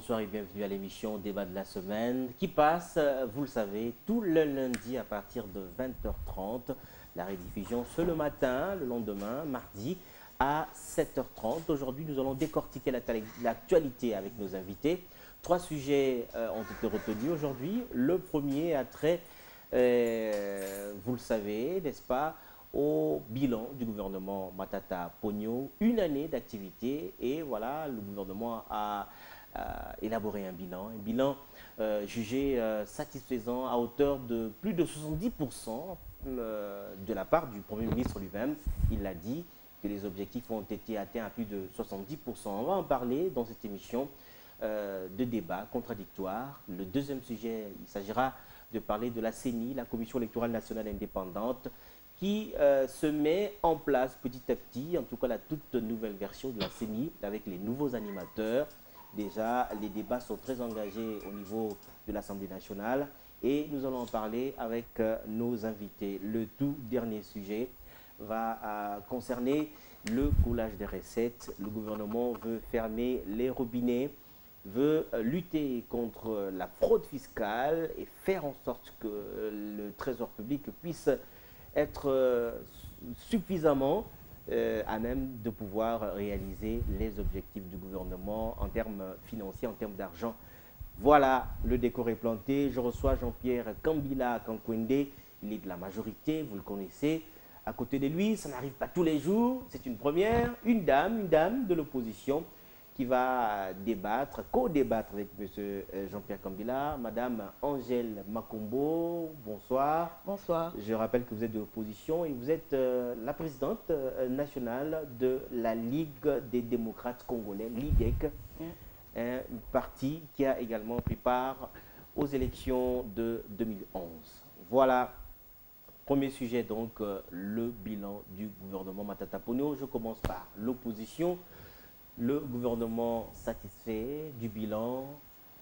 bonsoir et bienvenue à l'émission Débat de la semaine qui passe, vous le savez, tout le lundi à partir de 20h30. La rediffusion ce le matin, le lendemain, mardi à 7h30. Aujourd'hui, nous allons décortiquer l'actualité avec nos invités. 3 sujets ont été retenus aujourd'hui. Le premier a trait, vous le savez, n'est-ce pas, au bilan du gouvernement Matata Ponyo, une année d'activité, et voilà, le gouvernement a élaboré un bilan jugé satisfaisant à hauteur de plus de 70% de la part du Premier ministre lui-même. Il l'a dit que les objectifs ont été atteints à plus de 70%. On va en parler dans cette émission de débat contradictoire. Le deuxième sujet, il s'agira de parler de la CENI, la Commission électorale nationale indépendante, qui se met en place petit à petit, en tout cas la toute nouvelle version de la CENI, avec les nouveaux animateurs. Déjà, les débats sont très engagés au niveau de l'Assemblée nationale et nous allons en parler avec nos invités. Le tout dernier sujet va concerner le coulage des recettes. Le gouvernement veut fermer les robinets, veut lutter contre la fraude fiscale et faire en sorte que le trésor public puisse être suffisamment à même de pouvoir réaliser les objectifs du gouvernement en termes financiers, en termes d'argent. Voilà, le décor est planté. Je reçois Jean-Pierre Kambila Kankwende. Il est de la majorité, vous le connaissez. À côté de lui, ça n'arrive pas tous les jours. C'est une première, une dame de l'opposition qui va débattre, co-débattre avec M. Jean-Pierre Kambila. Madame Angèle Makombo, bonsoir. Bonsoir. Je rappelle que vous êtes de l'opposition et vous êtes la présidente nationale de la Ligue des démocrates congolais, l'IDEC, un parti qui a également pris part aux élections de 2011. Voilà, premier sujet donc, le bilan du gouvernement Matata Ponyo. Je commence par l'opposition. Le gouvernement satisfait du bilan.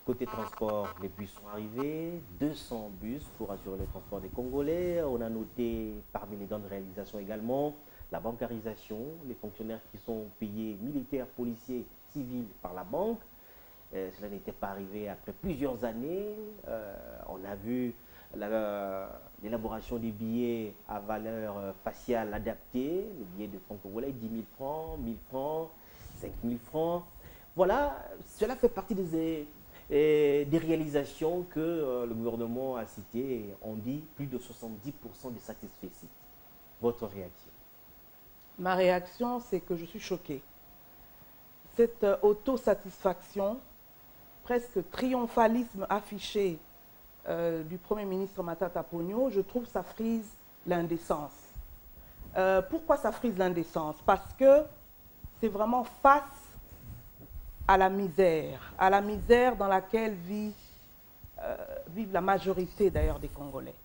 Côté transport, les bus sont arrivés, 200 bus pour assurer le transport des Congolais. On a noté parmi les grandes réalisations également la bancarisation, les fonctionnaires qui sont payés, militaires, policiers, civils, par la banque. Cela n'était pas arrivé après plusieurs années. On a vu l'élaboration des billets à valeur faciale adaptée, les billets de francs congolais, 10 000 francs, 1 000 francs, 5 000 francs. Voilà, cela fait partie des réalisations que le gouvernement a citées. On dit plus de 70% de satisfaits. Votre réaction? Ma réaction, c'est que je suis choquée. Cette autosatisfaction, presque triomphalisme affiché du Premier ministre Matata Ponyo, je trouve ça frise l'indécence. Pourquoi ça frise l'indécence? Parce que c'est vraiment face à la misère dans laquelle vivent la majorité d'ailleurs des Congolais.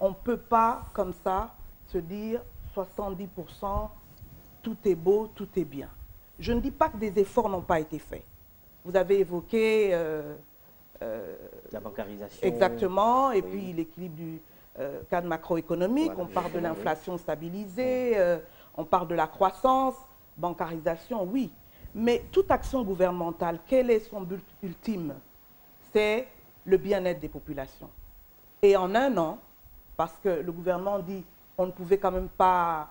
On ne peut pas comme ça se dire 70%, tout est beau, tout est bien. Je ne dis pas que des efforts n'ont pas été faits. Vous avez évoqué la bancarisation. Exactement, et oui. puis l'équilibre du cadre macroéconomique, voilà, on parle de l'inflation stabilisée, on parle de la croissance, bancarisation, oui. Mais toute action gouvernementale, quel est son but ultime? C'est le bien-être des populations. Et en un an, parce que le gouvernement dit on ne pouvait quand même pas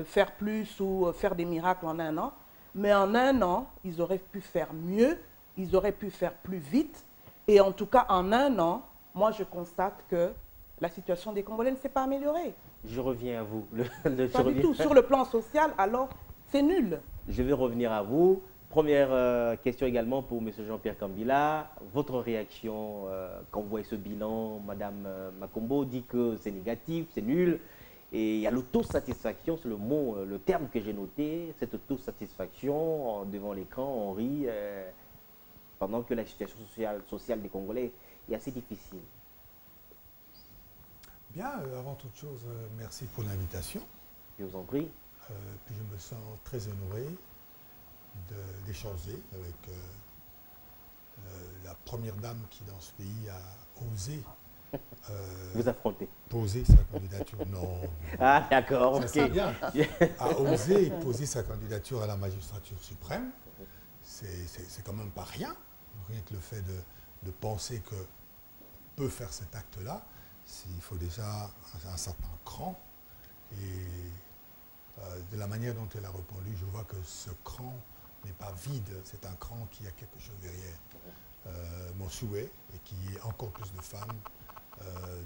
faire plus ou faire des miracles en un an, mais en un an, ils auraient pu faire mieux, ils auraient pu faire plus vite. Et en tout cas, en un an, moi je constate que la situation des Congolais ne s'est pas améliorée. Je reviens à vous. Pas du tout. Sur le plan social, alors, c'est nul. Je vais revenir à vous. Première question également pour M. Jean-Pierre Kambila. Votre réaction quand vous voyez ce bilan? Madame Makombo dit que c'est négatif, c'est nul. Et il y a l'autosatisfaction, c'est le mot, le terme que j'ai noté. Cette autosatisfaction, devant l'écran, on rit pendant que la situation sociale des Congolais est assez difficile. Bien, avant toute chose, merci pour l'invitation. Je vous en prie. Puis je me sens très honoré d'échanger avec la première dame qui, dans ce pays, a osé vous affrontez. Poser sa candidature. Non. Ah, d'accord, ok. C'est bien. A osé poser sa candidature à la magistrature suprême. C'est quand même pas rien. rien que le fait de penser que peut faire cet acte-là, il faut déjà un certain cran. Et de la manière dont elle a répondu, je vois que ce cran n'est pas vide, c'est un cran qui a quelque chose derrière. Mon souhait est qu'il y ait encore plus de femmes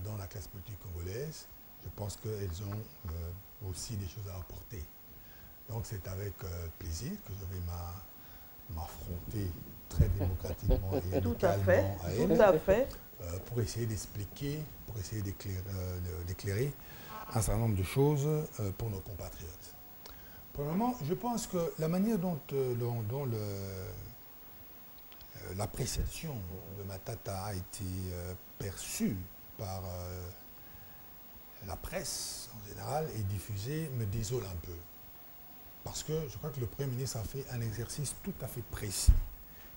dans la classe politique congolaise. Je pense qu'elles ont aussi des choses à apporter. Donc c'est avec plaisir que je vais m'affronter très démocratiquement et amicalement à elle. Tout à fait. Pour essayer d'expliquer, pour essayer d'éclairer un certain nombre de choses pour nos compatriotes. Premièrement, je pense que la manière dont l'appréciation de Matata a été perçue par la presse en général et diffusée me désole un peu. Parce que je crois que le Premier ministre a fait un exercice tout à fait précis,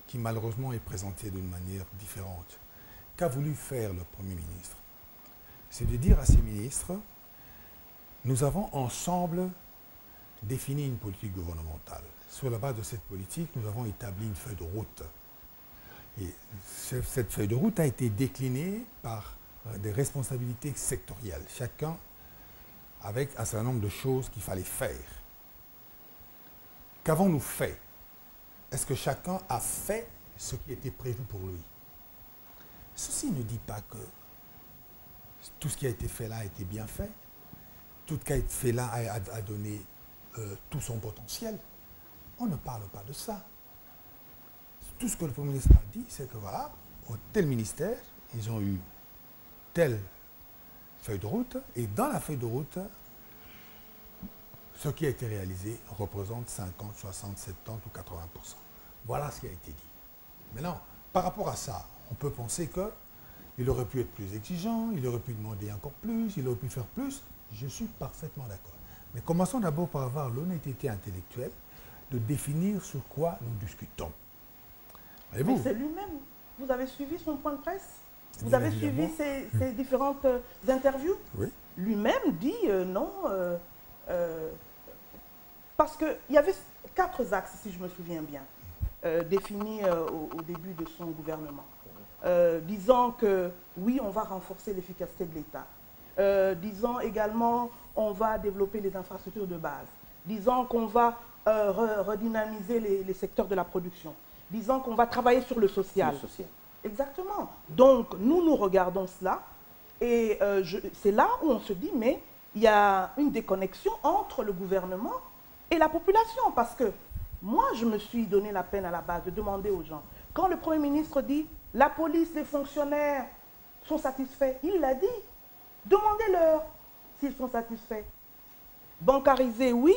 qui malheureusement est présenté d'une manière différente. Qu'a voulu faire le Premier ministre? C'est de dire à ses ministres, nous avons ensemble défini une politique gouvernementale. Sur la base de cette politique, nous avons établi une feuille de route. Et cette feuille de route a été déclinée par des responsabilités sectorielles, chacun avec un certain nombre de choses qu'il fallait faire. Qu'avons-nous fait? Est-ce que chacun a fait ce qui était prévu pour lui? Ceci ne dit pas que tout ce qui a été fait là a été bien fait. Tout ce qui a été fait là a donné tout son potentiel. On ne parle pas de ça. Tout ce que le Premier ministre a dit, c'est que voilà, au tel ministère, ils ont eu telle feuille de route, et dans la feuille de route, ce qui a été réalisé représente 50, 60, 70 ou 80%. Voilà ce qui a été dit. Maintenant, par rapport à ça, on peut penser qu'il aurait pu être plus exigeant, il aurait pu demander encore plus, il aurait pu faire plus. Je suis parfaitement d'accord. Mais commençons d'abord par avoir l'honnêteté intellectuelle de définir sur quoi nous discutons. Mais c'est lui-même. Vous avez suivi son point de presse? Vous Bien avez évidemment. suivi ses différentes interviews? Oui. Lui-même dit non. Parce qu'il y avait 4 axes, si je me souviens bien, définis au début de son gouvernement. Disant que oui, on va renforcer l'efficacité de l'État. Disant également, on va développer les infrastructures de base. Disant qu'on va redynamiser les secteurs de la production. Disant qu'on va travailler sur le social. Le social. Exactement. Donc, nous regardons cela et c'est là où on se dit, mais il y a une déconnexion entre le gouvernement et la population. Parce que moi, je me suis donné la peine à la base de demander aux gens. Quand le Premier ministre dit, la police, les fonctionnaires sont satisfaits, il l'a dit. Demandez-leur s'ils sont satisfaits. Bancariser, oui,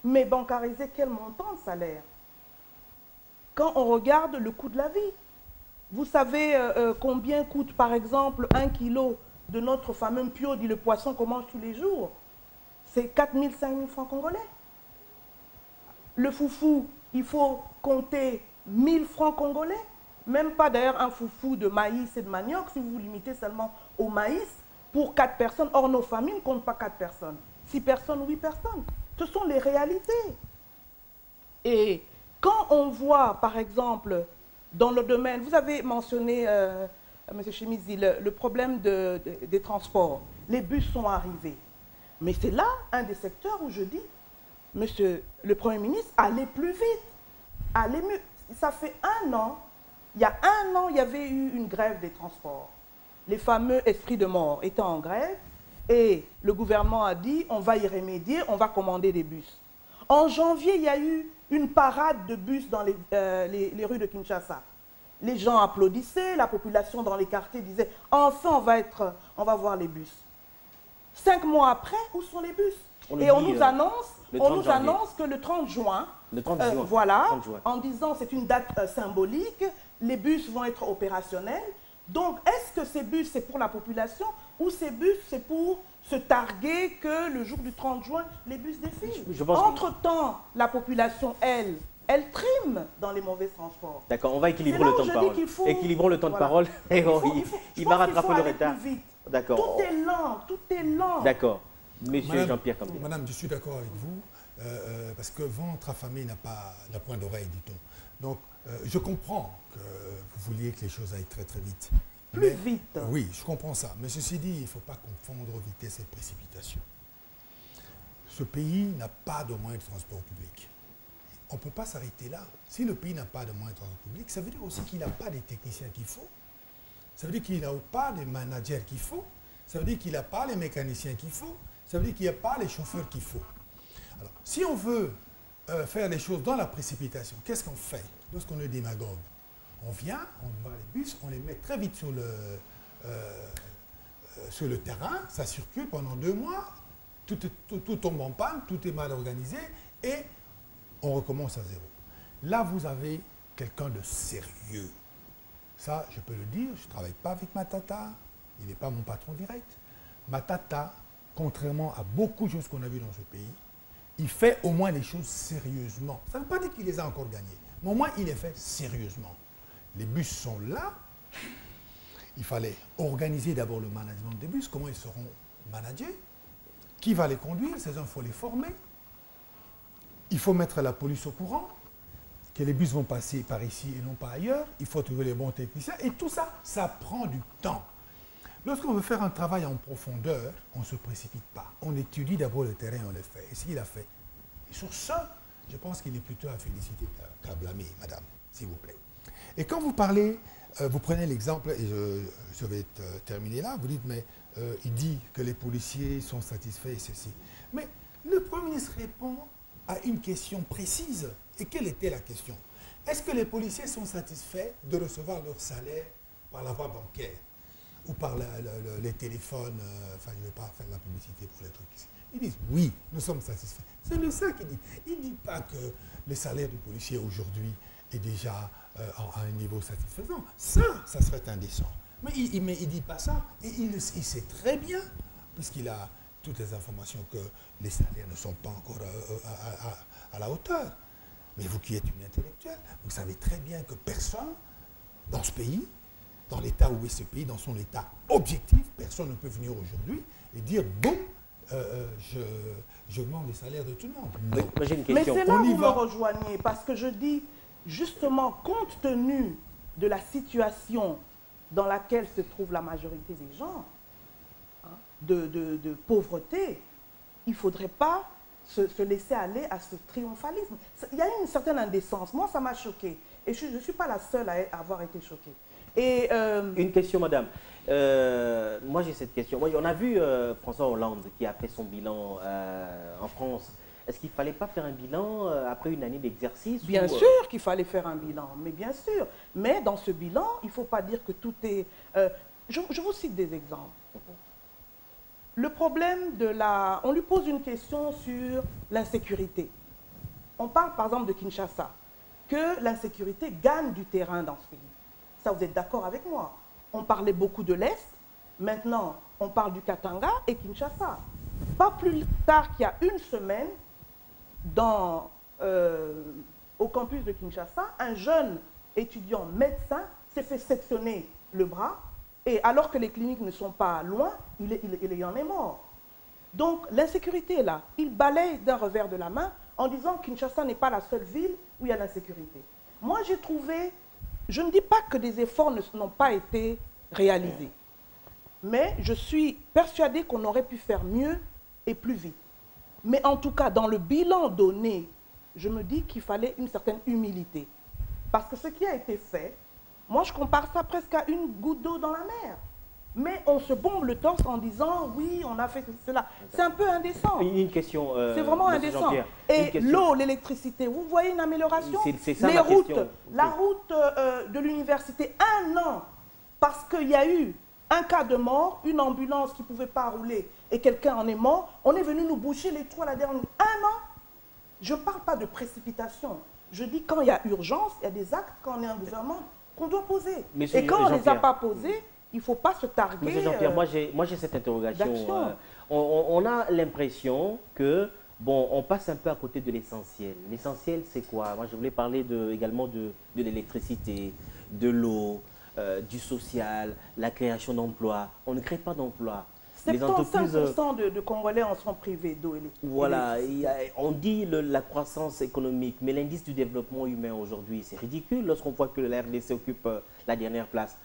mais bancariser quel montant de salaire? Quand on regarde le coût de la vie, vous savez combien coûte par exemple 1 kilo de notre fameux mpio, dit le poisson qu'on mange tous les jours? C'est 4 000, 5 000 francs congolais. Le foufou, il faut compter 1 000 francs congolais. Même pas d'ailleurs un foufou de maïs et de manioc, si vous vous limitez seulement au maïs, pour 4 personnes. Or, nos familles ne comptent pas 4 personnes. 6 personnes, 8 personnes. Ce sont les réalités. Et quand on voit, par exemple, dans le domaine, vous avez mentionné, M. Chimizi, le problème des transports. Les bus sont arrivés. Mais c'est là un des secteurs où je dis, Monsieur le Premier ministre, allez plus vite, allez mieux. Ça fait 1 an, il y a 1 an, il y avait eu une grève des transports. Les fameux esprits de mort étaient en grève et le gouvernement a dit, on va y remédier, on va commander des bus. En janvier, il y a eu une parade de bus dans les rues de Kinshasa. Les gens applaudissaient, la population dans les quartiers disait « Enfin, on va voir les bus ». 5 mois après, où sont les bus? Et on nous annonce que le 30 juin, voilà, 30 juin. En disant c'est une date symbolique, les bus vont être opérationnels. Donc, est-ce que ces bus, c'est pour la population ou ces bus, c'est pour se targuer que le jour du 30 juin, les bus défilent? Entre-temps, la population, elle trime dans les mauvais transports. D'accord, on va équilibrer le temps de parole. Équilibrons le temps de parole et il va rattraper le retard. D'accord. Tout est lent, tout est lent. D'accord. Monsieur Jean-Pierre Kambila. Madame, je suis d'accord avec vous. parce que ventre affamé n'a point d'oreille, dit-on. Donc, je comprends que vous vouliez que les choses aillent très très vite. Plus vite. Oui, je comprends ça. Mais ceci dit, il ne faut pas confondre vitesse et précipitation. Ce pays n'a pas de moyens de transport public. On ne peut pas s'arrêter là. Si le pays n'a pas de moyens de transport public, ça veut dire aussi qu'il n'a pas des techniciens qu'il faut. Ça veut dire qu'il n'a pas des managers qu'il faut. Ça veut dire qu'il n'a pas les mécaniciens qu'il faut. Ça veut dire qu'il n'y a pas les chauffeurs qu'il faut. Alors, si on veut faire les choses dans la précipitation, qu'est-ce qu'on fait lorsqu'on est démagogue? On vient, on va les bus, on les met très vite sur le terrain, ça circule pendant 2 mois, tout tombe en panne, tout est mal organisé et on recommence à zéro. Là, vous avez quelqu'un de sérieux. Ça, je peux le dire, je ne travaille pas avec Matata, il n'est pas mon patron direct. Matata, contrairement à beaucoup de choses qu'on a vues dans ce pays, il fait au moins les choses sérieusement. Ça ne veut pas dire qu'il les a encore gagnées, mais au moins il les fait sérieusement. Les bus sont là. Il fallait organiser d'abord le management des bus, comment ils seront managés, qui va les conduire, ces gens, il faut les former. Il faut mettre la police au courant, que les bus vont passer par ici et non pas ailleurs. Il faut trouver les bons techniciens. Et tout ça, ça prend du temps. Lorsqu'on veut faire un travail en profondeur, on ne se précipite pas. On étudie d'abord le terrain, on le fait. Et ce qu'il a fait. Et sur ça, je pense qu'il est plutôt à féliciter qu'à blâmer, madame, s'il vous plaît. Et quand vous parlez, vous prenez l'exemple, et je vais terminer là, vous dites, mais il dit que les policiers sont satisfaits et ceci. Mais le Premier ministre répond à une question précise. Et quelle était la question? Est-ce que les policiers sont satisfaits de recevoir leur salaire par la voie bancaire ou par les téléphones, enfin je ne vais pas faire de la publicité pour les trucs ici. Ils disent oui, nous sommes satisfaits. C'est le ça qu'il dit. Il ne dit pas que le salaire du policier aujourd'hui est déjà à un niveau satisfaisant. Ça serait indécent. Mais il ne dit pas ça. Et il sait très bien, puisqu'il a toutes les informations, que les salaires ne sont pas encore à la hauteur. Mais vous qui êtes une intellectuelle, vous savez très bien que personne dans ce pays, dans l'état où est ce pays, dans son état objectif, personne ne peut venir aujourd'hui et dire bon, j'augmente les salaires de tout le monde. Non. Oui, j'ai une question. Mais c'est là où vous me rejoignez, parce que je dis, justement, compte tenu de la situation dans laquelle se trouve la majorité des gens, hein, de pauvreté, il ne faudrait pas se laisser aller à ce triomphalisme. Il y a une certaine indécence. Moi, ça m'a choquée. Et je ne suis pas la seule à avoir été choquée. Et une question, madame. Moi, j'ai cette question. On a vu François Hollande qui a fait son bilan en France. Est-ce qu'il ne fallait pas faire un bilan après une année d'exercice? Bien sûr qu'il fallait faire un bilan, mais bien sûr. Mais dans ce bilan, il ne faut pas dire que tout est... je vous cite des exemples. Le problème de la... On lui pose une question sur l'insécurité. On parle par exemple de Kinshasa, que l'insécurité gagne du terrain dans ce pays. Ça, vous êtes d'accord avec moi? On parlait beaucoup de l'Est, maintenant on parle du Katanga et Kinshasa. Pas plus tard qu'il y a une semaine, au campus de Kinshasa, un jeune étudiant médecin s'est fait sectionner le bras, et alors que les cliniques ne sont pas loin, il en est mort. Donc l'insécurité est là. Il balaye d'un revers de la main en disant que Kinshasa n'est pas la seule ville où il y a l'insécurité. Moi j'ai trouvé... Je ne dis pas que des efforts n'ont pas été réalisés, mais je suis persuadée qu'on aurait pu faire mieux et plus vite. Mais en tout cas, dans le bilan donné, je me dis qu'il fallait une certaine humilité. Parce que ce qui a été fait, moi je compare ça presque à une goutte d'eau dans la mer. Mais on se bombe le torse en disant oui, on a fait cela. C'est un peu indécent. Une question. C'est vraiment indécent. Et l'eau, l'électricité, vous voyez une amélioration? C'est ça les routes, question. la route de l'université, 1 an, parce qu'il y a eu un cas de mort, une ambulance qui ne pouvait pas rouler et quelqu'un en est mort, on est venu nous boucher les trous à la dernière. 1 an? Je ne parle pas de précipitation. Je dis quand il y a urgence, il y a des actes, quand on est un gouvernement, qu'on doit poser. Et quand on ne les a pas posés, il ne faut pas se targuer. Monsieur Jean-Pierre, moi j'ai cette interrogation. On a l'impression que, bon, on passe un peu à côté de l'essentiel. L'essentiel, c'est quoi? Moi, je voulais parler également de l'électricité, de l'eau, du social, la création d'emplois. On ne crée pas d'emplois. les entreprises... 75% de Congolais en sont privés d'eau et Voilà, on dit la croissance économique, mais l'indice du développement humain aujourd'hui, c'est ridicule lorsqu'on voit que la RDC occupe la dernière place.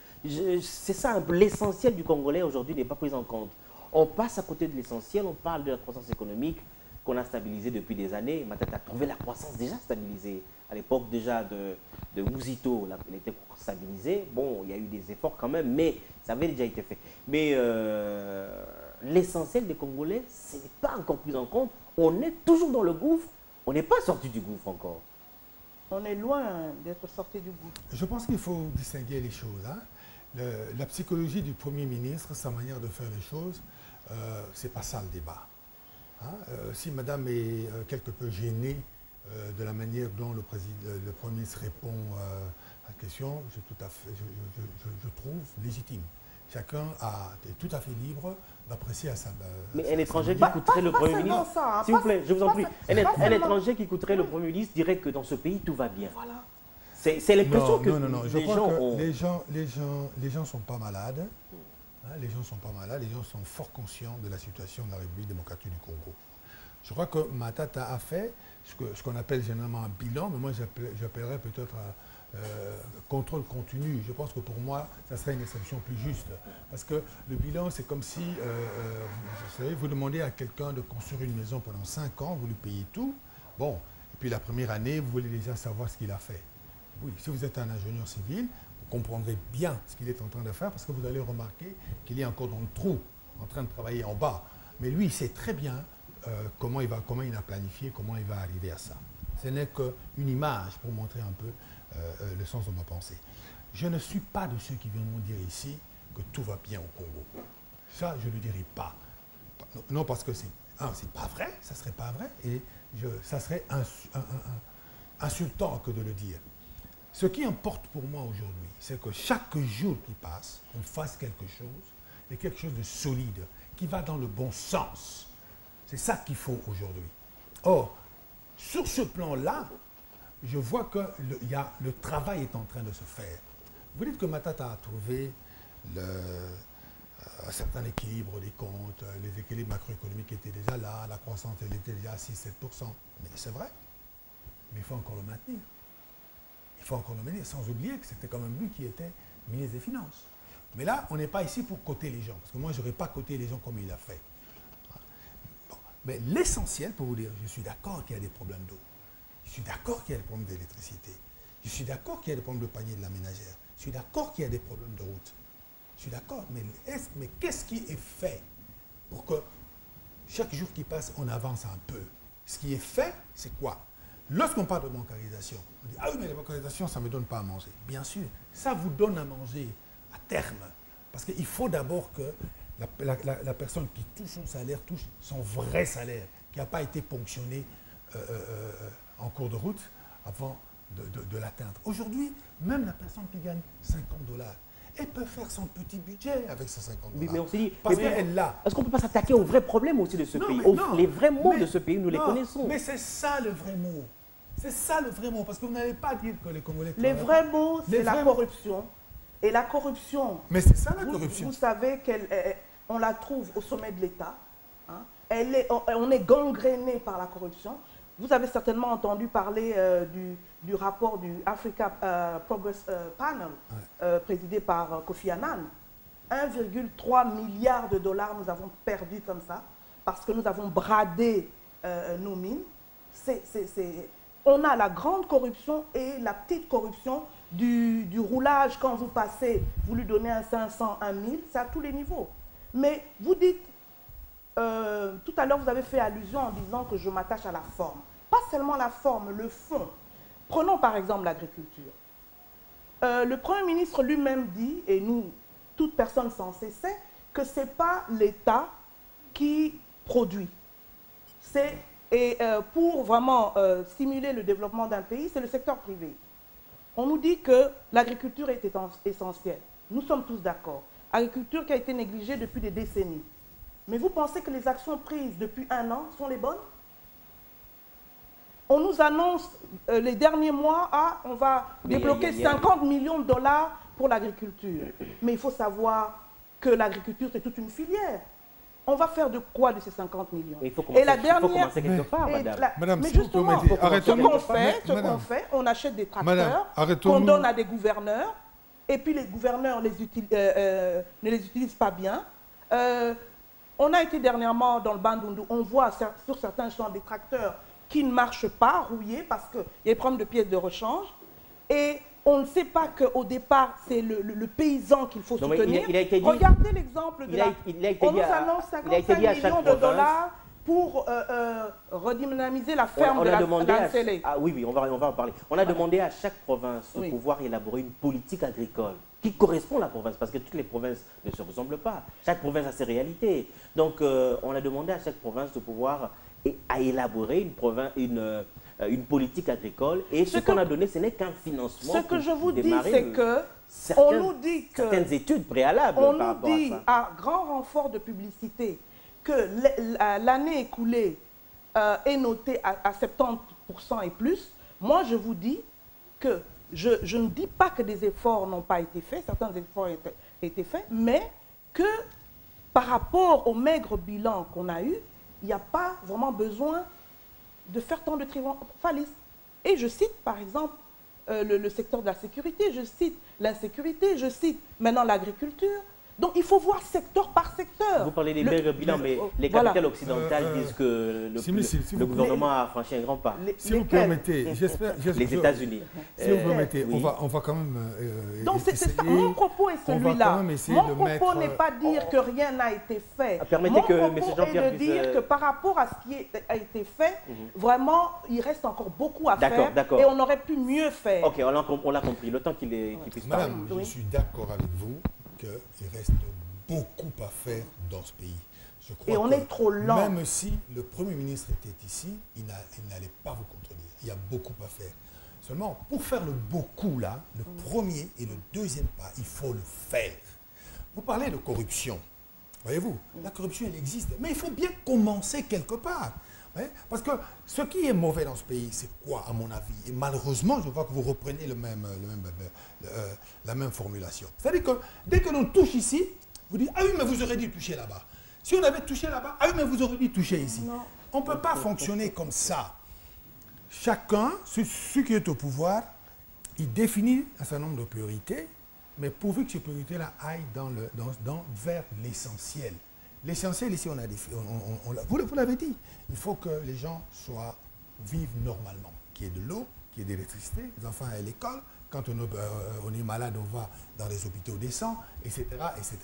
C'est ça un peu l'essentiel du Congolais aujourd'hui n'est pas pris en compte. On passe à côté de l'essentiel, on parle de la croissance économique qu'on a stabilisée depuis des années. Matata a trouvé la croissance déjà stabilisée. À l'époque déjà de Mouzito, elle était stabilisée. Bon, il y a eu des efforts quand même, mais ça avait déjà été fait. Mais l'essentiel des Congolais, ce n'est pas encore pris en compte. On est toujours dans le gouffre. On n'est pas sorti du gouffre encore. On est loin d'être sorti du gouffre. Je pense qu'il faut distinguer les choses. Hein. La psychologie du Premier ministre, sa manière de faire les choses, c'est pas ça le débat. Hein. Si Madame est quelque peu gênée de la manière dont le Premier ministre répond à la question, je trouve légitime. Chacun est tout à fait libre d'apprécier à sa... Mais un étranger qui écouterait le Premier ministre, s'il vous plaît, je vous en prie, un étranger qui écouterait le Premier ministre dirait que dans ce pays, tout va bien. Voilà. C'est l'impression que non. Je les crois gens que ont... les gens ne sont pas malades. Hein, les gens ne sont pas malades. Les gens sont fort conscients de la situation de la République démocratique du Congo. Je crois que Matata a fait ce qu'on appelle généralement un bilan, mais moi j'appellerais peut-être contrôle continu. Je pense que pour moi, ça serait une exception plus juste. Parce que le bilan, c'est comme si, vous savez, vous demandez à quelqu'un de construire une maison pendant 5 ans, vous lui payez tout. Bon, et puis la première année, vous voulez déjà savoir ce qu'il a fait. Oui, si vous êtes un ingénieur civil, vous comprendrez bien ce qu'il est en train de faire parce que vous allez remarquer qu'il est encore dans le trou, en train de travailler en bas. Mais lui, il sait très bien comment il a planifié, comment il va arriver à ça. Ce n'est qu'une image pour montrer un peu le sens de ma pensée. Je ne suis pas de ceux qui viendront dire ici que tout va bien au Congo. Ça, je ne le dirai pas. Non, parce que c'est pas vrai, ça ne serait pas vrai, et ça serait insultant que de le dire. Ce qui importe pour moi aujourd'hui, c'est que chaque jour qui passe, on fasse quelque chose, et quelque chose de solide, qui va dans le bon sens. C'est ça qu'il faut aujourd'hui. Or, sur ce plan-là, je vois que le travail est en train de se faire. Vous dites que Matata a trouvé un certain équilibre des comptes, les équilibres macroéconomiques étaient déjà là, la croissance elle était déjà à 6-7%. Mais c'est vrai, mais il faut encore le maintenir. Il faut encore le maintenir, sans oublier que c'était quand même lui qui était ministre des Finances. Mais là, on n'est pas ici pour coter les gens, parce que moi, je n'aurais pas coté les gens comme il a fait. Bon. Mais l'essentiel, pour vous dire, je suis d'accord qu'il y a des problèmes d'eau. Je suis d'accord qu'il y a des problèmes d'électricité. Je suis d'accord qu'il y a des problèmes de panier de la ménagère. Je suis d'accord qu'il y a des problèmes de route. Je suis d'accord, mais qu'est-ce qui est fait pour que chaque jour qui passe, on avance un peu? Ce qui est fait, c'est quoi? Lorsqu'on parle de bancarisation, on dit « Ah oui, mais la bancarisation, ça ne me donne pas à manger. » Bien sûr, ça vous donne à manger à terme. Parce qu'il faut d'abord que la personne qui touche son salaire touche son vrai salaire, qui n'a pas été ponctionné en cours de route avant de l'atteindre. Aujourd'hui, même la personne qui gagne $50, elle peut faire son petit budget avec ces $50. Oui, mais on s'est dit, parce qu'elle l'a. Est-ce qu'on ne peut pas s'attaquer aux vrais problèmes aussi de ce pays? Les vrais maux de ce pays, nous les connaissons. Mais c'est ça le vrai mot. C'est ça le vrai mot. Parce que vous n'allez pas dire que les Congolais... Les vrais mots, c'est la corruption. Et la corruption... Mais c'est ça la corruption. Vous savez qu'on la trouve au sommet de l'État. Hein. On est gangréné par la corruption. Vous avez certainement entendu parler du rapport du Africa Progress Panel, présidé par Kofi Annan. 1,3 milliard de dollars nous avons perdu comme ça, parce que nous avons bradé nos mines. On a la grande corruption et la petite corruption du roulage. Quand vous passez, vous lui donnez un 500, un 1000, c'est à tous les niveaux. Mais vous dites... tout à l'heure, vous avez fait allusion en disant que je m'attache à la forme. Pas seulement la forme, le fond. Prenons par exemple l'agriculture. Le Premier ministre lui-même dit, et nous, toute personne censée sait, que ce n'est pas l'État qui produit. Pour vraiment stimuler le développement d'un pays, c'est le secteur privé. On nous dit que l'agriculture est essentielle. Nous sommes tous d'accord. Agriculture qui a été négligée depuis des décennies. Mais vous pensez que les actions prises depuis 1 an sont les bonnes? On nous annonce les derniers mois, on va débloquer 50 millions de dollars pour l'agriculture. Mais il faut savoir que l'agriculture, c'est toute une filière. on va faire de quoi de ces 50 millions? Il faut commencer, Et la dernière, il faut commencer quelque part, madame. Madame, mais si vous justement, permettez, ce arrêtons-nous. qu'on fait, on achète des Madame, tracteurs arrêtons-nous. qu'on donne à des gouverneurs, et puis les gouverneurs ne les utilisent pas bien. On a été dernièrement dans le Bandundu, on voit sur certains champs des tracteurs qui ne marchent pas, rouillés, parce qu'il y a des problèmes de pièces de rechange. Et on ne sait pas qu'au départ, c'est le paysan qu'il faut soutenir. Il a été dit, regardez l'exemple de on nous annonce 55 millions de dollars pour redynamiser la ferme de l'Ancélé. Ah oui, oui, on va en parler. On a demandé à chaque province de pouvoir élaborer une politique agricole qui correspond à la province, parce que toutes les provinces ne se ressemblent pas. Chaque province a ses réalités. Donc, on a demandé à chaque province de pouvoir élaborer une politique agricole. Et ce qu'on a donné, ce n'est qu'un financement. Ce que je vous dis, c'est que on nous dit que certaines études préalables on par nous rapport dit à ça. à grand renfort de publicité que l'année écoulée est notée à 70% et plus. Moi, je vous dis que je ne dis pas que des efforts n'ont pas été faits, certains efforts ont été faits, mais que par rapport au maigre bilan qu'on a eu, il n'y a pas vraiment besoin de faire tant de triomphalisme. Et je cite par exemple le secteur de la sécurité, je cite l'insécurité, je cite maintenant l'agriculture. Donc il faut voir secteur par secteur. Vous parlez des maigres bilans, mais les capitales occidentales disent que le gouvernement a franchi un grand pas. Si vous permettez, j'espère... Les États-Unis. Si vous permettez, on va quand même donc mon propos est celui-là. Mon propos n'est pas dire que rien n'a été fait. Permettez que M. Mon propos Jean-Pierre est de dire que par rapport à ce qui a été fait, vraiment, il reste encore beaucoup à faire. Et on aurait pu mieux faire. Ok, on l'a compris. Le temps qu'il puisse parler. Madame, je suis d'accord avec vous qu'il reste beaucoup à faire dans ce pays. Je crois on est trop lent. Même si le Premier ministre était ici, il n'allait pas vous contredire. Il y a beaucoup à faire. Seulement, pour faire le beaucoup là, le premier et le deuxième pas, il faut le faire. Vous parlez de corruption. Voyez-vous, la corruption, elle existe. Mais il faut bien commencer quelque part. Ouais, parce que ce qui est mauvais dans ce pays, c'est quoi, à mon avis? Et malheureusement, je vois que vous reprenez la même formulation. C'est-à-dire que dès que l'on touche ici, vous dites, ah oui, mais vous aurez dû toucher là-bas. Si on avait touché là-bas, ah oui, mais vous aurez dû toucher ici. Non. On ne peut pas fonctionner comme ça. Chacun, celui qui est au pouvoir, il définit un certain nombre de priorités, mais pourvu que ces priorités-là aillent vers l'essentiel. L'essentiel ici, vous l'avez dit, il faut que les gens vivent normalement, qu'il y ait de l'eau, qu'il y ait de l'électricité, les enfants à l'école, quand on est malade, on va dans les hôpitaux décents, etc., etc.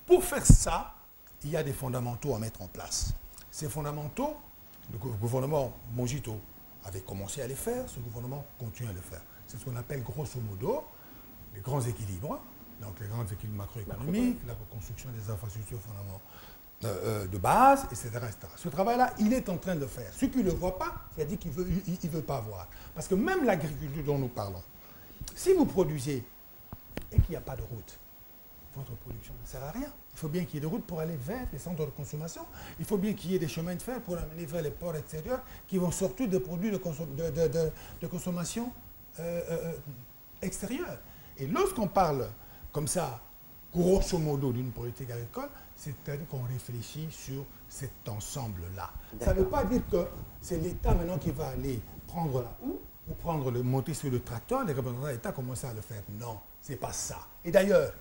Pour faire ça, il y a des fondamentaux à mettre en place. Ces fondamentaux, le gouvernement Mongito avait commencé à les faire, ce gouvernement continue à le faire. C'est ce qu'on appelle grosso modo les grands équilibres, donc les grands équilibres macroéconomiques, la reconstruction des infrastructures fondamentales de base, etc., etc. Ce travail-là, il est en train de le faire. Ceux qui ne le voient pas, c'est-à-dire qu'il ne veut pas voir. Parce que même l'agriculture dont nous parlons, si vous produisez et qu'il n'y a pas de route, votre production ne sert à rien. Il faut bien qu'il y ait des routes pour aller vers les centres de consommation. Il faut bien qu'il y ait des chemins de fer pour amener vers les ports extérieurs qui vont sortir des produits de consommation extérieure. Et lorsqu'on parle comme ça, grosso modo, d'une politique agricole, c'est-à-dire qu'on réfléchit sur cet ensemble-là. Ça ne veut pas dire que c'est l'État maintenant qui va aller prendre la houe ou monter sur le tracteur, les représentants de l'État commencent à le faire. Non, ce n'est pas ça. Et d'ailleurs,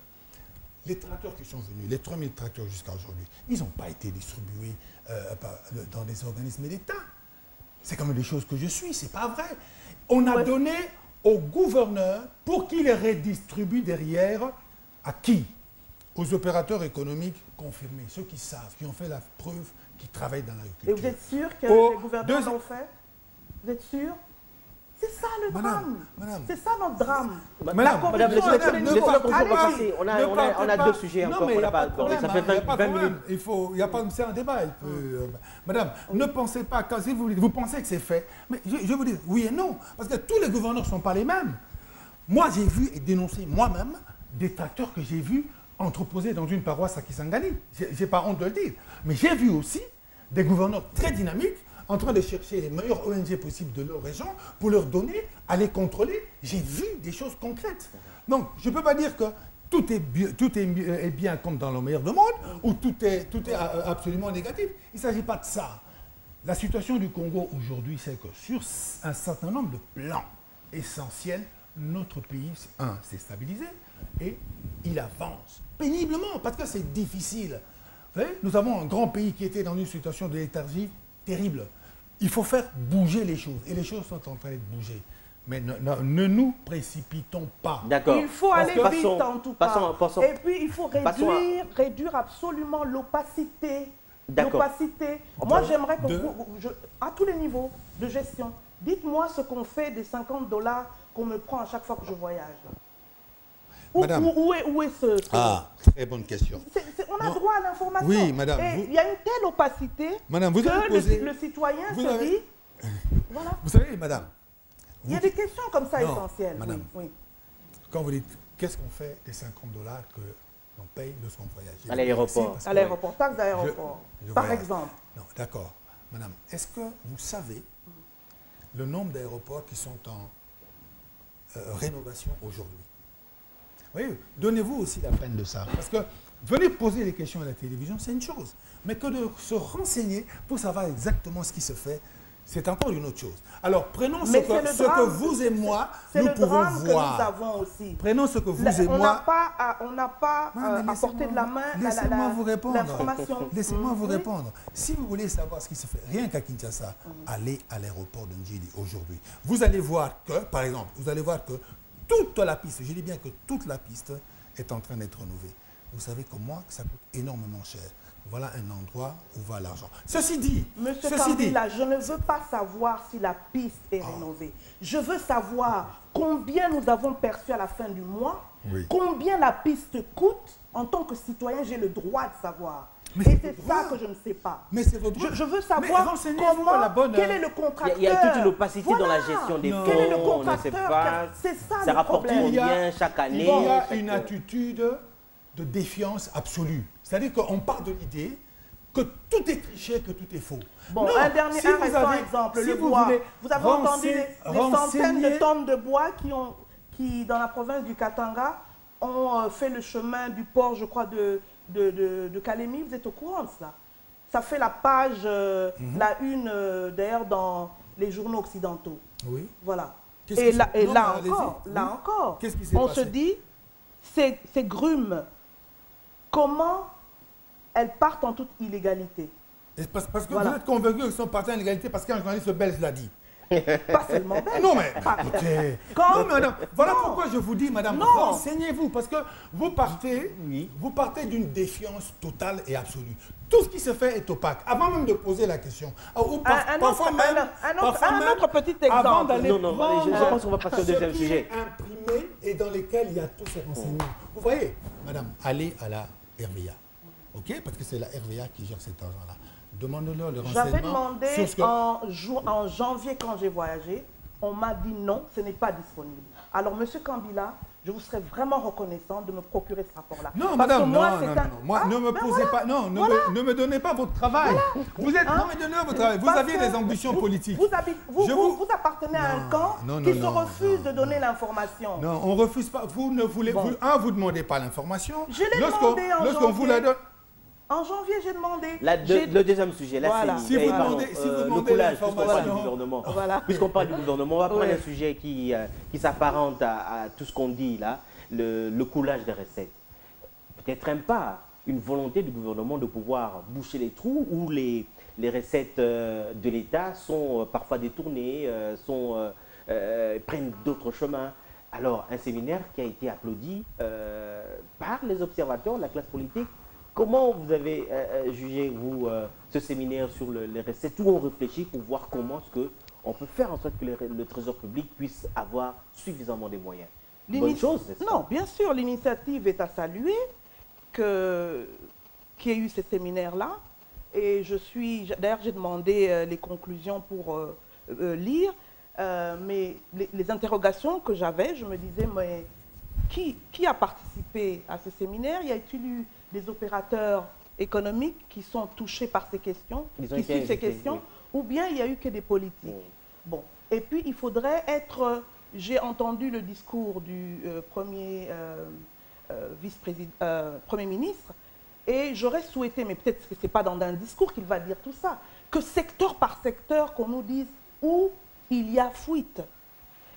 les tracteurs qui sont venus, les 3000 tracteurs jusqu'à aujourd'hui, ils n'ont pas été distribués dans des organismes d'État. C'est quand même des choses que je suis, c'est pas vrai. On a donné au gouverneur pour qu'il les redistribue derrière à qui? Aux opérateurs économiques confirmés, ceux qui savent, qui ont fait la preuve, qui travaillent dans l'agriculture. Et vous êtes sûr que les gouverneurs l'ont fait? Vous êtes sûr? C'est ça le drame. C'est ça notre drame. Madame, on a deux sujets encore qu'on n'a pas abordés. Ça fait 20 minutes. Il n'y a pas de c'est un débat. Madame, ne pensez pas, si vous pensez que c'est fait, mais je vais vous dire oui et non, parce que tous les gouverneurs ne sont pas les mêmes. Moi, j'ai vu et dénoncé moi-même des tracteurs que j'ai vus entreposés dans une paroisse à Kisangani. Je n'ai pas honte de le dire. Mais j'ai vu aussi des gouverneurs très dynamiques en train de chercher les meilleures ONG possibles de leur région pour leur donner, à les contrôler. J'ai vu des choses concrètes. Donc, je ne peux pas dire que est bien comme dans le meilleur des mondes, ou tout est absolument négatif. Il ne s'agit pas de ça. La situation du Congo aujourd'hui, c'est que sur un certain nombre de plans essentiels, notre pays, s'est stabilisé et il avance péniblement parce que c'est difficile. Vous savez, nous avons un grand pays qui était dans une situation de léthargie terrible. Il faut faire bouger les choses et les choses sont en train de bouger. Mais ne nous précipitons pas. D'accord. Il faut aller vite en tout cas. Et puis il faut réduire absolument l'opacité. L'opacité. Moi j'aimerais que à tous les niveaux de gestion, dites-moi ce qu'on fait des $50 qu'on me prend à chaque fois que je voyage. Madame, où est ce... Ah, très bonne question. On a droit à l'information. Oui, madame. Et il y a une telle opacité madame, vous que posé, le citoyen se dit... Voilà. Vous savez, madame... Il y a des questions comme ça essentielles. Madame, oui. Quand vous dites, qu'est-ce qu'on fait des $50 que l'on paye lorsqu'on voyage? À l'aéroport. À l'aéroport, taxe d'aéroport, par exemple. Non, d'accord. Madame, est-ce que vous savez le nombre d'aéroports qui sont en rénovation aujourd'hui? Oui, donnez-vous aussi la peine de ça. Parce que venir poser les questions à la télévision, c'est une chose. Mais que de se renseigner pour savoir exactement ce qui se fait, c'est encore une autre chose. Alors, prenons ce que vous et moi, nous pouvons voir. Que nous avons aussi. Prenons ce que vous et moi... On n'a pas à portée de la main laissez-moi vous répondre. L'information. Laissez-moi vous répondre. Si vous voulez savoir ce qui se fait, rien qu'à Kinshasa, allez à l'aéroport de Ndjili aujourd'hui. Vous allez voir que, par exemple, toute la piste, je dis bien que toute la piste est en train d'être rénovée. Vous savez comme moi que ça coûte énormément cher. Voilà un endroit où va l'argent. Ceci dit, Monsieur Kambila, je ne veux pas savoir si la piste est rénovée. Je veux savoir combien nous avons perçu à la fin du mois, combien la piste coûte. En tant que citoyen, j'ai le droit de savoir. Et c'est ça que je ne sais pas. Mais c'est votre droit. Je veux savoir quel est le contracteur. Il y a toute une opacité dans la gestion des fonds. Quel est le contracteur? C'est ça le problème. Il y a chaque année. Il y a une attitude de défiance absolue. C'est-à-dire qu'on part de l'idée que tout est triché, que tout est faux. Bon, non, un récent exemple, le bois. Vous avez entendu des centaines de tonnes de bois qui, dans la province du Katanga, ont fait le chemin du port, je crois, de Kalemi. Vous êtes au courant de cela? Ça fait la page, la une, d'ailleurs, dans les journaux occidentaux. Oui. Voilà. Et là encore, on se dit, ces grumes, comment elles partent en toute illégalité? Parce que vous êtes convaincu qu'elles sont parties en illégalité parce qu'un journaliste belge l'a dit. Pas seulement belge. Non, mais écoutez. Non, madame, voilà pourquoi je vous dis, madame, renseignez-vous. Parce que vous partez d'une défiance totale et absolue. Tout ce qui se fait est opaque. Avant même de poser la question. Un autre petit exemple. Avant d'aller prendre je pense qu'on va passer au deuxième sujet. Imprimé et dans lesquels il y a tous ces renseignements. Vous voyez, madame, allez à la RVA. OK? Parce que c'est la RVA qui gère cet argent-là. Demandez-leur le renseignement. J'avais demandé en janvier quand j'ai voyagé. On m'a dit non, ce n'est pas disponible. Alors, monsieur Kambila, je vous serais vraiment reconnaissant de me procurer ce rapport-là. Non, madame, non. Moi, ne me posez pas... Non, ne me donnez pas votre travail. Vous êtes... Non, mais donnez-moi votre travail. Vous aviez des ambitions politiques. Vous appartenez à un camp qui se refuse de donner l'information. Non, on ne refuse pas. Vous ne voulez... Vous ne demandez pas l'information. Je l'ai demandé en janvier. Lorsqu'on vous la donne... En janvier, j'ai demandé. Le deuxième sujet, là, voilà. c'est le coulage, puisqu'on parle du gouvernement. Voilà. Puisqu'on parle du gouvernement, on va prendre un sujet qui s'apparente à tout ce qu'on dit là, le coulage des recettes. Peut-être une volonté du gouvernement de pouvoir boucher les trous où les recettes de l'État sont parfois détournées, prennent d'autres chemins. Alors, un séminaire qui a été applaudi par les observateurs de la classe politique. Comment vous avez jugé, vous, ce séminaire sur les recettes, où on réfléchit pour voir comment on peut faire en sorte que le trésor public puisse avoir suffisamment de moyens? Bonne chose, c'est ça? Non, bien sûr, l'initiative est à saluer qu'il y ait eu ce séminaire-là. Et d'ailleurs, j'ai demandé les conclusions pour lire. Mais les interrogations que j'avais, je me disais, mais qui a participé à ce séminaire? Y a-t-il eu des opérateurs économiques qui sont touchés par ces questions, qui suivent ces questions, ou bien il n'y a eu que des politiques? Bon, et puis il faudrait être... J'ai entendu le discours du premier Premier ministre, et j'aurais souhaité, mais peut-être que ce n'est pas dans un discours qu'il va dire tout ça, que secteur par secteur, qu'on nous dise où il y a fuite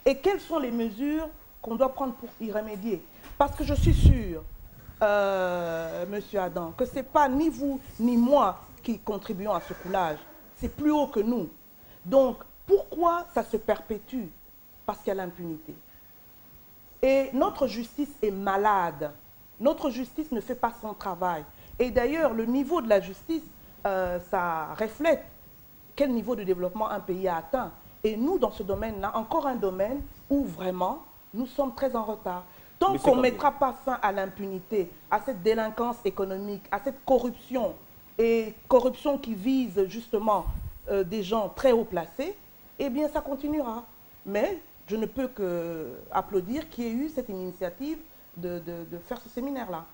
et quelles sont les mesures qu'on doit prendre pour y remédier. Parce que je suis sûre, Monsieur Adam, que ce n'est pas ni vous ni moi qui contribuons à ce coulage, c'est plus haut que nous. Donc, pourquoi ça se perpétue? Parce qu'il y a l'impunité. Et notre justice est malade. Notre justice ne fait pas son travail. Et d'ailleurs, le niveau de la justice, ça reflète quel niveau de développement un pays a atteint. Et nous, dans ce domaine-là, encore un domaine où vraiment, nous sommes très en retard. Tant qu'on ne mettra pas fin à l'impunité, à cette délinquance économique, à cette corruption, et corruption qui vise justement des gens très haut placés, eh bien, ça continuera. Mais je ne peux qu'applaudir qu'il y ait eu cette initiative de faire ce séminaire-là.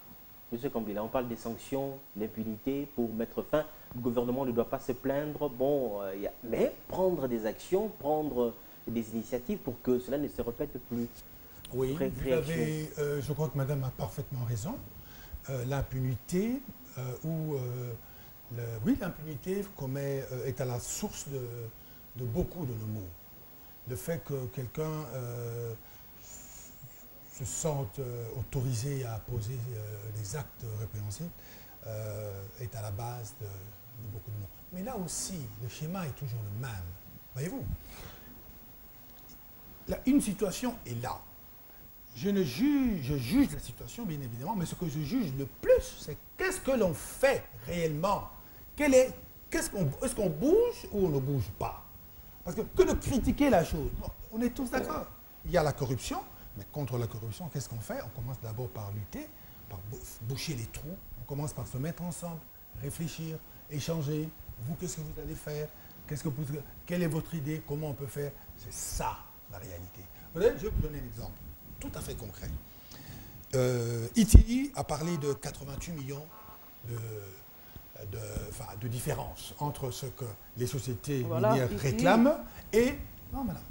Monsieur Kambila, on parle des sanctions, l'impunité pour mettre fin. Le gouvernement ne doit pas se plaindre, bon, mais prendre des actions, prendre des initiatives pour que cela ne se répète plus. Oui, vous avez, je crois que madame a parfaitement raison. L'impunité, oui, l'impunité est à la source de beaucoup de nos maux. Le fait que quelqu'un se sente autorisé à poser des actes répréhensibles est à la base de beaucoup de maux. Mais là aussi, le schéma est toujours le même. Voyez-vous, une situation est là. Je juge la situation, bien évidemment, mais ce que je juge le plus, c'est qu'est-ce que l'on fait réellement. Est-ce qu'on bouge ou on ne bouge pas? Parce que de critiquer la chose, bon, on est tous d'accord. Il y a la corruption, mais contre la corruption, qu'est-ce qu'on fait? On commence d'abord par lutter, par boucher les trous. On commence par se mettre ensemble, réfléchir, échanger. Vous, qu'est-ce que vous allez faire? Quelle est votre idée? Comment on peut faire? C'est ça, la réalité. Je vais vous donner un exemple tout à fait concret. ITI a parlé de 88 millions de différence entre ce que les sociétés minières réclament et... Non, madame.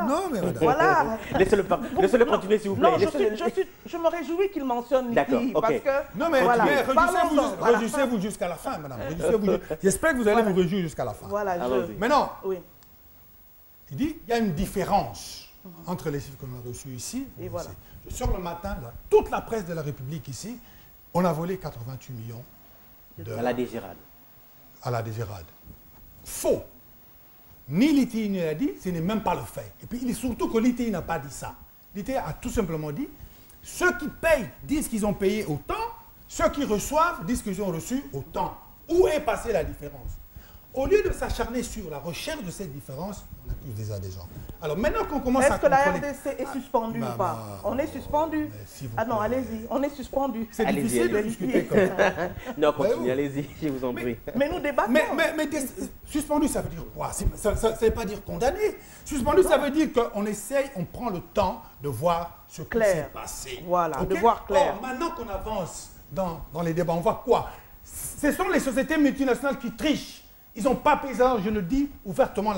Non, mais madame. Voilà. Laissez-le continuer, s'il vous plaît. Non, je me réjouis qu'il mentionne l'ITI. Okay. Non, mais réjouissez-vous jusqu'à la fin, madame. J'espère que vous allez vous réjouir jusqu'à la fin. Voilà, Maintenant, oui. il dit qu'il y a une différence entre les chiffres qu'on a reçus ici. Et voilà. Je sors le matin, là, toute la presse de la République ici, on a volé 88 millions à la DGRAD. À la DGRAD. Faux. Ni l'ITI ne l'a dit, ce n'est même pas le fait. Et puis, il est surtout que l'ITI n'a pas dit ça. L'ITI a tout simplement dit, ceux qui payent disent qu'ils ont payé autant, ceux qui reçoivent disent qu'ils ont reçu autant. Où est passée la différence? Au lieu de s'acharner sur la recherche de cette différence, on accuse déjà des gens. Alors maintenant qu'on commence à contrôler... Est-ce que la RDC est suspendue ou pas? On est suspendu. Ah non, allez-y, on est suspendu. C'est difficile de discuter comme ça. Non, continuez, allez-y, je vous en prie. Mais nous débattons. Mais suspendu, ça veut dire quoi? Ça ne veut pas dire condamné. Suspendu, ça veut dire qu'on essaye, on prend le temps de voir ce qui s'est passé. Voilà, de voir clair. Or, maintenant qu'on avance dans les débats, on voit quoi? Ce sont les sociétés multinationales qui trichent. Ils n'ont pas payé ça, je le dis ouvertement,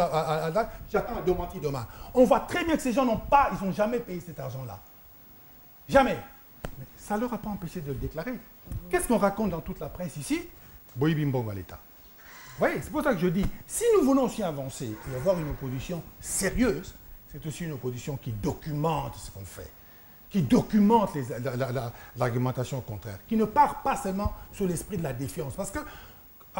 j'attends un démenti demain. On voit très bien que ces gens ils n'ont jamais payé cet argent-là. Jamais. Mais ça ne leur a pas empêché de le déclarer. Qu'est-ce qu'on raconte dans toute la presse ici? Boyibimbongo à l'État. Vous voyez, c'est pour ça que je dis, si nous voulons aussi avancer et avoir une opposition sérieuse, c'est aussi une opposition qui documente ce qu'on fait, qui documente l'argumentation contraire, qui ne part pas seulement sur l'esprit de la défiance. Parce que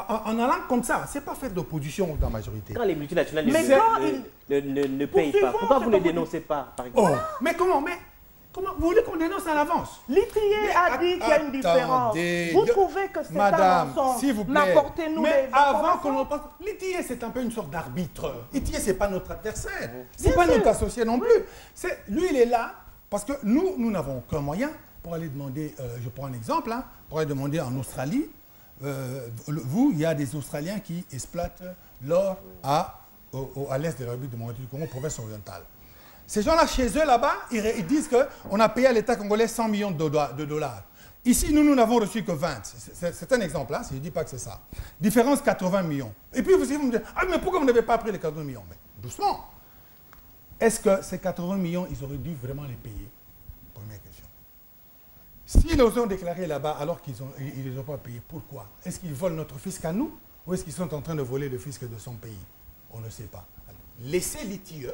en allant comme ça, ce n'est pas faire d'opposition dans la majorité. Quand les multinationales ne payent pas, pourquoi vous ne dénoncez pas, par exemple? Mais comment vous voulez qu'on dénonce à l'avance? L'ITI a dit qu'il y a une différence. Vous trouvez que c'est un mensonge? Apportez-nous mais avant qu'on en passe, l'ITI c'est un peu une sorte d'arbitre. L'ITI c'est pas notre adversaire, c'est pas notre associé non plus. Lui il est là parce que nous n'avons aucun moyen pour aller demander, je prends un exemple, pour aller demander en Australie. Il y a des Australiens qui exploitent l'or à l'est de la République démocratique du Congo, province orientale. Ces gens-là, chez eux, là-bas, ils disent qu'on a payé à l'État congolais 100 millions de dollars. Ici, nous n'avons reçu que 20. C'est un exemple, je ne dis pas que c'est ça. Différence, 80 millions. Et puis, vous me dites, mais pourquoi vous n'avez pas pris les 80 millions? Mais doucement. Est-ce que ces 80 millions, ils auraient dû vraiment les payer? Première question. S'ils les ont déclarés là-bas alors qu'ils ne les ont pas payés, pourquoi? Est-ce qu'ils volent notre fisc à nous ou est-ce qu'ils sont en train de voler le fisc de son pays? On ne sait pas. Alors, laissez l'ITIE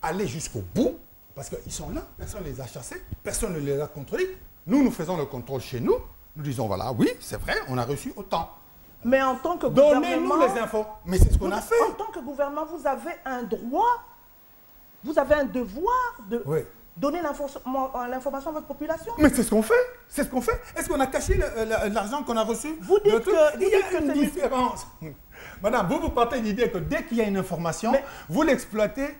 aller jusqu'au bout, parce qu'ils sont là, personne ne les a chassés, personne ne les a contrôlés. Nous faisons le contrôle chez nous. Nous disons, voilà, oui, c'est vrai, on a reçu autant. Mais en tant que gouvernement... Donnez-nous les infos. Mais c'est ce qu'on a fait. En tant que gouvernement, vous avez un droit, vous avez un devoir de donner l'information à votre population. Mais c'est ce qu'on fait. C'est ce qu'on fait. Est-ce qu'on a caché l'argent qu'on a reçu? Vous dites que... Il y a une différence. Madame, vous partez de l'idée que dès qu'il y a une information, vous l'exploitez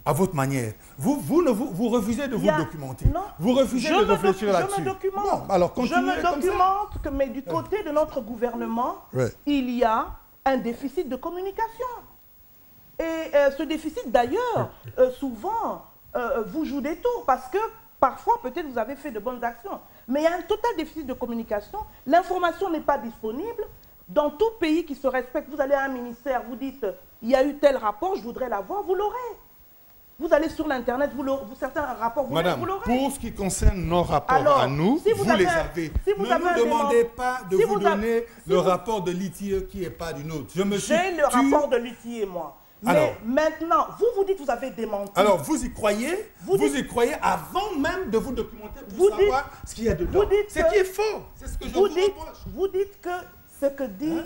à votre manière. Vous refusez de vous documenter. Non, vous refusez de réfléchir là-dessus. Je me documente. Bon, alors continuez je me documente, mais du côté de notre gouvernement, il y a un déficit de communication. Et ce déficit, d'ailleurs, souvent, vous joue des tours parce que parfois, peut-être, vous avez fait de bonnes actions. Mais il y a un total déficit de communication. L'information n'est pas disponible. Dans tout pays qui se respecte, vous allez à un ministère, vous dites, il y a eu tel rapport, je voudrais l'avoir, vous l'aurez. Vous allez sur l'Internet, certains rapports, vous l'aurez. Madame, pour ce qui concerne nos rapports à nous, vous les avez. Ne nous demandez pas de vous donner le rapport de l'ITIE qui n'est pas du nôtre. J'ai le rapport de l'ITIE, moi. Mais maintenant, vous dites que vous avez démenti. Alors, vous y croyez, vous y croyez avant même de vous documenter pour savoir ce qu'il y a dedans. Ce qui est faux. C'est ce que je vous reproche. Vous dites que ce que disent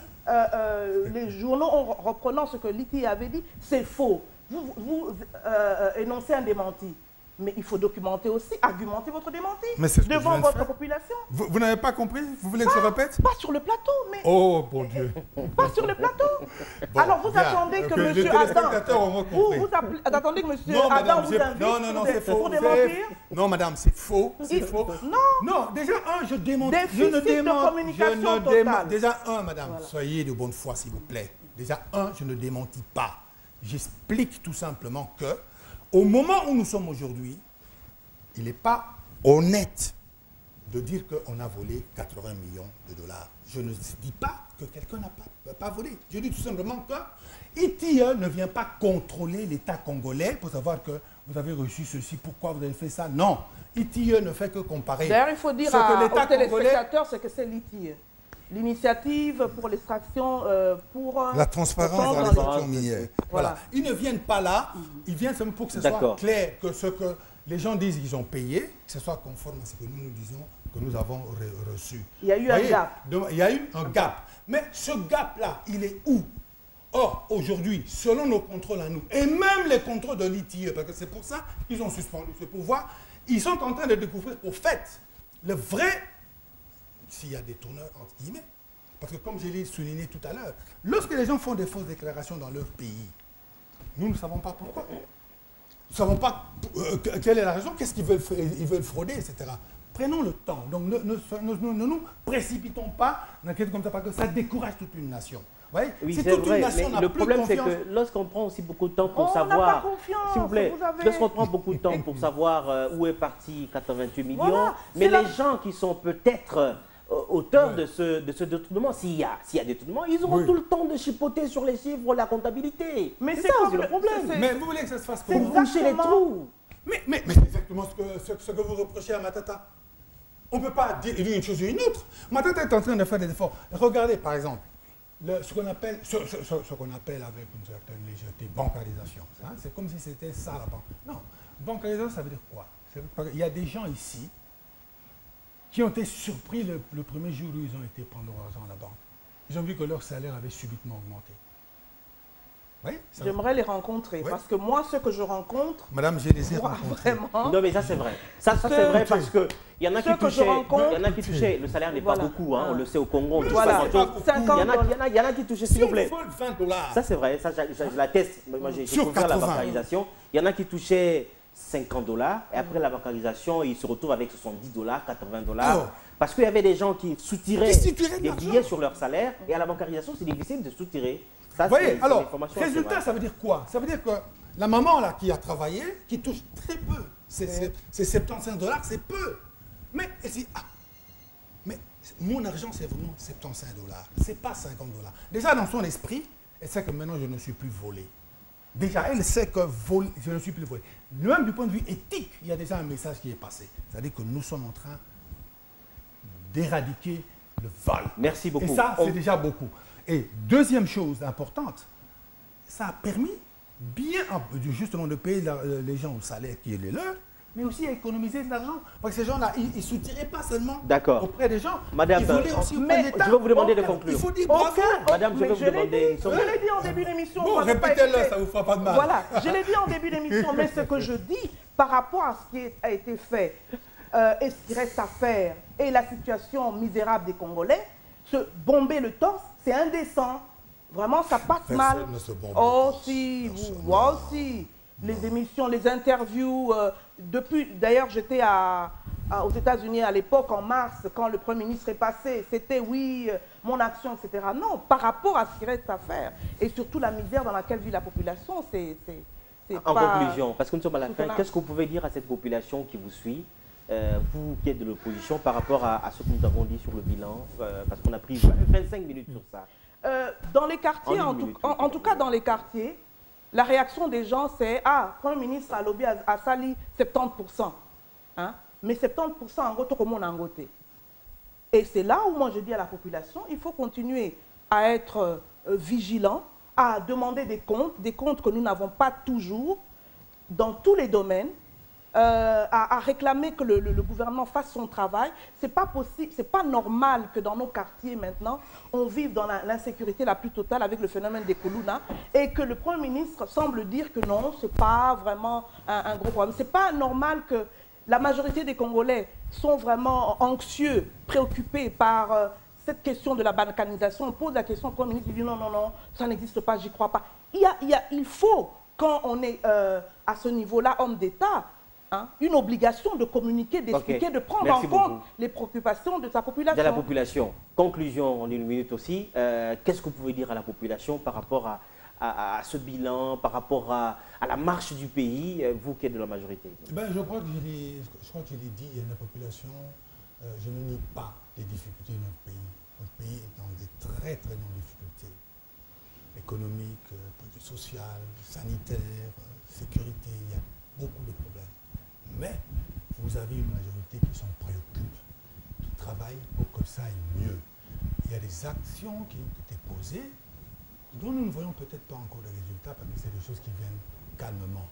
les journaux, en reprenant ce que l'ITIE avait dit, c'est faux. Vous énoncez un démenti. Mais il faut documenter aussi, argumenter votre démenti devant votre population. Vous n'avez pas compris? Vous voulez que je répète? Pas sur le plateau, mais... Oh, bon Dieu. Pas sur le plateau. Bon, alors, vous attendez que M. Adam... Vous attendez que M. Adam vous invite pour démentir? Non, madame, c'est faux. C'est faux. Non, déjà, je démonte. Déficit de communication totale. Déjà, madame, soyez de bonne foi, s'il vous plaît. Déjà, je ne démentis pas. J'explique tout simplement que au moment où nous sommes aujourd'hui, il n'est pas honnête de dire qu'on a volé 80 millions de dollars. Je ne dis pas que quelqu'un n'a pas volé. Je dis tout simplement que ITIE ne vient pas contrôler l'État congolais pour savoir que vous avez reçu ceci, pourquoi vous avez fait ça. Non, ITIE ne fait que comparer. D'ailleurs, il faut dire aux téléspectateurs ce que c'est l'ITIE. L'initiative pour l'extraction, pour... la transparence dans l'extraction minière. Voilà. Ils ne viennent pas là, ils viennent seulement pour que ce soit clair, que ce que les gens disent qu'ils ont payé, que ce soit conforme à ce que nous disons que nous avons reçu. Il y a eu un gap. Il y a eu un gap. Mais ce gap-là, il est où? Or, aujourd'hui, selon nos contrôles à nous, et même les contrôles de l'ITIE, parce que c'est pour ça qu'ils ont suspendu ce pouvoir, ils sont en train de découvrir, au fait, le vrai... s'il y a des tourneurs, entre guillemets. Parce que comme je l'ai souligné tout à l'heure, lorsque les gens font des fausses déclarations dans leur pays, nous ne savons pas pourquoi. Nous ne savons pas quelle est la raison, qu'est-ce qu'ils veulent frauder, etc. Prenons le temps. Donc ne nous précipitons pas dans quelque chose comme ça, parce que ça décourage toute une nation. Oui, c'est vrai, mais le problème c'est que lorsqu'on prend aussi beaucoup de temps pour savoir, s'il vous plaît, lorsqu'on prend beaucoup de temps pour savoir où est parti 88 millions, mais les gens qui sont peut-être auteurs de ce détournement, s'il y a détournement, ils auront tout le temps de chipoter sur les chiffres, la comptabilité. Mais c'est ça le problème. Mais vous voulez que ça se fasse comment? Pour boucher les trous. Mais c'est exactement ce que vous reprochez à Matata. On ne peut pas dire une chose ou une autre. Matata est en train de faire des efforts. Regardez par exemple, ce qu'on appelle avec une certaine légèreté bancarisation. Hein? C'est comme si c'était ça la banque. Non, bancarisation, ça veut dire quoi? Il y a des gens ici qui ont été surpris le premier jour où ils ont été prendre leur argent à la banque. Ils ont vu que leur salaire avait subitement augmenté. Oui, j'aimerais les rencontrer, parce que moi, ceux que je rencontre... Madame, je les ai rencontrés. Vraiment, non, mais ça, c'est vrai. Ça c'est vrai parce qu'il y en a qui touchaient... Le salaire n'est pas beaucoup, hein, on le sait au Congo. Il y en a qui touchaient, s'il vous plaît. Ça, c'est vrai. Ça, je l'atteste. Moi, j'ai couvert la bancarisation. Il y en a qui touchaient 50 $, et après la bancarisation, ils se retrouvent avec 70 $, 80 $. Parce qu'il y avait des gens qui soutiraient des billets sur leur salaire, et à la bancarisation, c'est difficile de soutirer. Vous voyez, alors, résultat, ça veut dire quoi? Ça veut dire que la maman là, qui a travaillé, qui touche très peu, c'est 75 $, c'est peu. Mais elle dit, mais mon argent, c'est vraiment 75 $, c'est pas 50 $. Déjà, dans son esprit, elle sait que maintenant, je ne suis plus volé. Déjà, elle sait que je ne suis plus volé. Même du point de vue éthique, il y a déjà un message qui est passé. C'est-à-dire que nous sommes en train d'éradiquer le vol. Merci beaucoup. Et ça, c'est déjà beaucoup. Et deuxième chose importante, ça a permis bien justement de payer les gens au salaire qui est le leur, mais aussi à économiser de l'argent. Parce que ces gens-là, ils ne soutiraient pas seulement auprès des gens. Madame, ils voulaient aussi auprès de l'État. Je vais vous demander de conclure. Il faut dire bravo. Madame, je vais vous demander... Je l'ai dit en début d'émission. Bon, répétez-le, ça ne vous fera pas de mal. Voilà, je l'ai dit en début d'émission, mais ce que je dis par rapport à ce qui a été fait et ce qui reste à faire et la situation misérable des Congolais, se bomber le torse, c'est indécent. Vraiment, ça passe mal. Oh si, moi aussi. Les émissions, les interviews. D'ailleurs, j'étais aux États-Unis à l'époque, en mars, quand le Premier ministre est passé. C'était oui, mon action, etc. Non, par rapport à ce qui reste à faire. Et surtout la misère dans laquelle vit la population, c'est En conclusion, parce que nous sommes à la fin, qu'est-ce que vous pouvez dire à cette population qui vous suit, vous qui êtes de l'opposition, par rapport à ce que nous avons dit sur le bilan, parce qu'on a pris 25 minutes sur ça. Dans les quartiers, en tout cas dans les quartiers, la réaction des gens c'est « Ah, le Premier ministre a lobby à sali 70%. Hein? Mais 70% en gros, tout le monde en côté. » Et c'est là où moi je dis à la population, il faut continuer à être vigilant, à demander des comptes que nous n'avons pas toujours, dans tous les domaines, à réclamer que le gouvernement fasse son travail. C'est pas possible, c'est pas normal que dans nos quartiers maintenant, on vive dans l'insécurité la plus totale avec le phénomène des Koulouna et que le Premier ministre semble dire que non, c'est pas vraiment un gros problème. C'est pas normal que la majorité des Congolais sont vraiment anxieux, préoccupés par cette question de la balkanisation. On pose la question au Premier ministre, il dit non, non, non, ça n'existe pas, j'y crois pas. Il faut, quand on est à ce niveau-là, homme d'État, hein, une obligation de communiquer, d'expliquer, de prendre en compte les préoccupations de sa population. De la population. Conclusion en une minute aussi. Qu'est-ce que vous pouvez dire à la population par rapport à ce bilan, par rapport à la marche du pays, vous qui êtes de la majorité? Je crois que je l'ai dit à la population, je ne nie pas les difficultés de notre pays. Notre pays est dans des très très grandes difficultés économiques, sociales, sanitaires, sécurité, il y a beaucoup de problèmes. Mais vous avez une majorité qui s'en préoccupe, qui travaille pour que ça aille mieux. Il y a des actions qui ont été posées, dont nous ne voyons peut-être pas encore les résultats, parce que c'est des choses qui viennent calmement.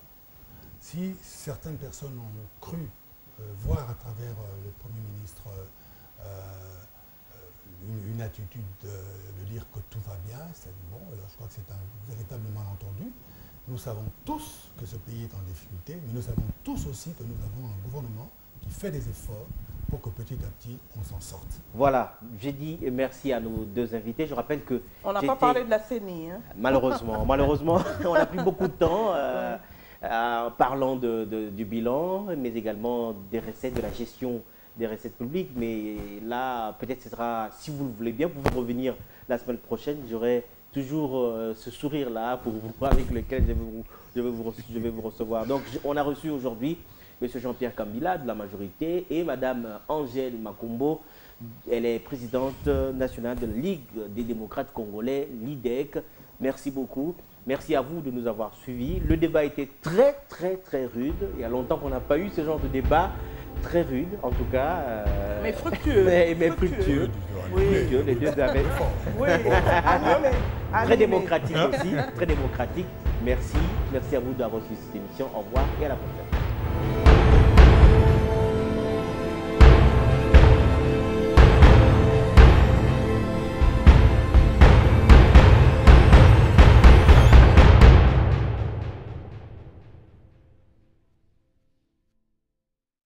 Si certaines personnes ont cru voir à travers le Premier ministre une attitude de dire que tout va bien, c'est bon, alors je crois que c'est un véritable malentendu. Nous savons tous que ce pays est en difficulté, mais nous savons tous aussi que nous avons un gouvernement qui fait des efforts pour que petit à petit, on s'en sorte. Voilà, j'ai dit merci à nos deux invités. Je rappelle que... On n'a pas parlé de la CENI. Hein? Malheureusement, on n'a plus beaucoup de temps parlant du bilan, mais également des recettes, de la gestion des recettes publiques. Mais là, peut-être ce sera, si vous le voulez bien, vous pouvez revenir la semaine prochaine. J'aurai toujours ce sourire-là pour vous, avec lequel je vais vous recevoir. Donc, on a reçu aujourd'hui M. Jean-Pierre Kambila de la majorité et Mme Angèle Makumbo. Elle est présidente nationale de la Ligue des démocrates congolais, l'IDEC. Merci beaucoup. Merci à vous de nous avoir suivis. Le débat était très, très, très rude. Il y a longtemps qu'on n'a pas eu ce genre de débat. Très rude, en tout cas. Mais fructueux. Mais fructueux. Oui, les deux avaient. Oui. Très démocratique aussi. Très démocratique. Merci. Merci à vous d'avoir suivi cette émission. Au revoir et à la prochaine.